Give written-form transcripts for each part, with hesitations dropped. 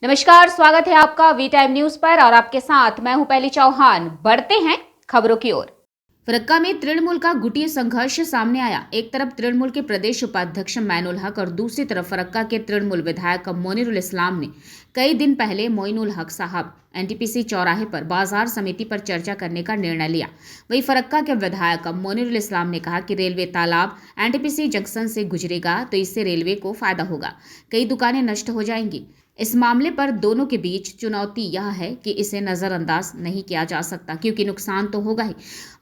नमस्कार, स्वागत है आपका वी टाइम न्यूज पर और आपके साथ मैं हूं पहली चौहान। बढ़ते हैं खबरों की ओर। फरक्का में तृणमूल का गुटीय संघर्ष सामने आया। एक तरफ तृणमूल के प्रदेश उपाध्यक्ष मैनुल हक और दूसरी तरफ फरक्का के तृणमूल विधायक मोनिरुल इस्लाम ने कई दिन पहले मोइनुल हक साहब एनटीपीसी चौराहे पर बाजार समिति पर चर्चा करने का निर्णय लिया। वहीं फरक्का के विधायक मोनिरुल इस्लाम ने कहा कि रेलवे तालाब एनटीपीसी जंक्शन से गुजरेगा तो इससे रेलवे को फायदा होगा, कई दुकानें नष्ट हो जाएंगी। इस मामले पर दोनों के बीच चुनौती यह है कि इसे नजरअंदाज नहीं किया जा सकता क्योंकि नुकसान तो होगा ही।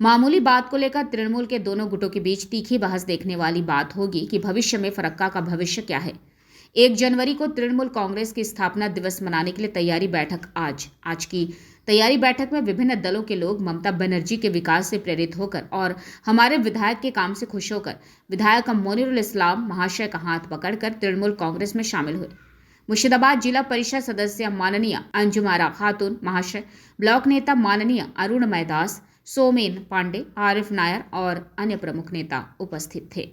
मामूली बात को लेकर तृणमूल के दोनों गुटों के बीच तीखी बहस देखने वाली बात होगी कि भविष्य में फरक्का का भविष्य क्या है। 1 जनवरी को तृणमूल कांग्रेस की स्थापना दिवस मनाने के लिए तैयारी बैठक आज की तैयारी बैठक में विभिन्न दलों के लोग ममता बनर्जी के विकास से प्रेरित होकर और हमारे विधायक के काम से खुश होकर विधायक मोनिरुल इस्लाम महाशय का हाथ पकड़कर तृणमूल कांग्रेस में शामिल हुए। मुर्शिदाबाद जिला परिषद सदस्य माननीय अंजुमारा खातून महाशय, ब्लॉक नेता माननीय अरुण मैदास, सोमेन पांडे, आरिफ नायर और अन्य प्रमुख नेता उपस्थित थे।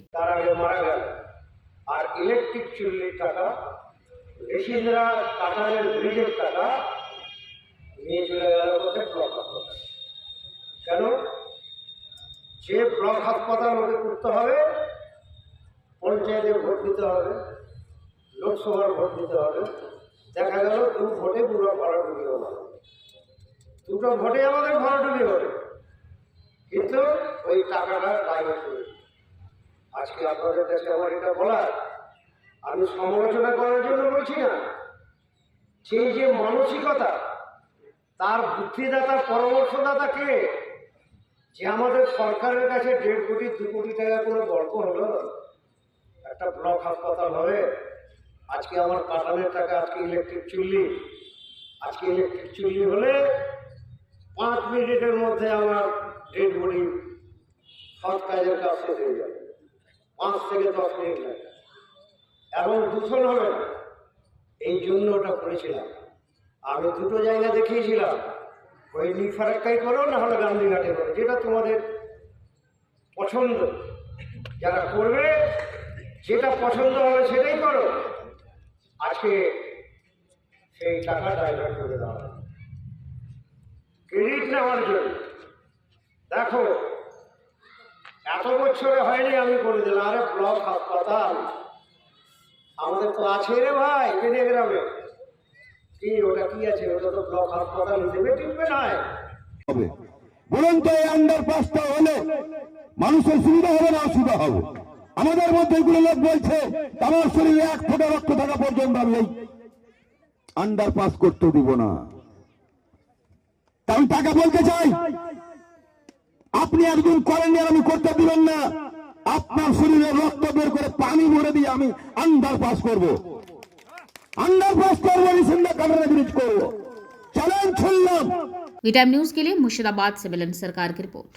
আর ইলেকট্রিক চুল্লির টাকা বেশিররা কাটারের ব্রিজের টাকা নিয়ে চলে গেল ওকে ব্লক হাসপাতাল। কেন? যে ব্লক হাসপাতাল ওকে করতে হবে, পঞ্চায়েতে ভোট দিতে হবে, লোকসভার ভোট দিতে হবে, দেখা গেল 2 ভোটে পুরো ভরাডুবি হলো। 2টো ভোটে আমাদের ভরাডুবি হবে, কিন্তু ওই টাকাটা ডাইভার্ট হয়ে আজকে আপনাদের কাছে আমার এটা বলার, আমি সমালোচনা করার জন্য বলছি না, সেই যে মানসিকতা, তার বুদ্ধিদাতা পরামর্শদাতা কে? যে আমাদের সরকারের কাছে 1.5 কোটি 2 কোটি টাকা কোনো গল্প হলো, একটা ব্লক হাসপাতাল হবে, আজকে আমার কাটানের টাকা, আজকে ইলেকট্রিক চুল্লি হলে 5 মিনিটের মধ্যে আমার ডেড বডি সৎ কাজের কাজ শেষ হয়ে যাবে। 5 থেকে 10 মিনিট লাগে এবং দূষণ হবে না। এই জন্য ওটা করেছিলাম। আমি 2টো জায়গা দেখিয়েছিলাম, ওই নিফারাক্কাই করো না হলে গান্ধীঘাটে করো, যেটা তোমাদের পছন্দ। যারা করবে, যেটা পছন্দ হবে সেটাই করো। আজকে সেই টাকা ডাইভার্ট করে দেওয়া হবে ক্রেডিট নেওয়ার জন্য। দেখো, এত বছরে হয়নি, আমি করে দিলাম। আরে ব্লক হাসপাতাল আমাদের তো আছে রে ভাই, গ্রামে কি ওটা কি আছে? ওটা তো ব্লক হাসপাতাল হিসেবে টিকবে না। বলুন তো, এই আন্ডারপাসটা হলে মানুষের সুবিধা হবে না অসুবিধা হবে? আমাদের মধ্যে এগুলো লোক বলছে আমার শরীরে 1 ফোঁটা রক্ত থাকা পর্যন্ত আমি এই আন্ডারপাস করতে দিব না। আমি টাকা বলতে চাই, আপনি একদিন করেননি আর আমি করতে দিবেন না। আপনার শরীরে রক্ত বের করে পানি ভরে দিয়ে আমি আন্ডারপাস করবো, রিসেন্ট কাটারে ব্রিজ করবো। চ্যালেঞ্জ ছুড়লাম। वी टाइम न्यूज के लिए मुर्शिदाबाद से मिलन सरकार की रिपोर्ट।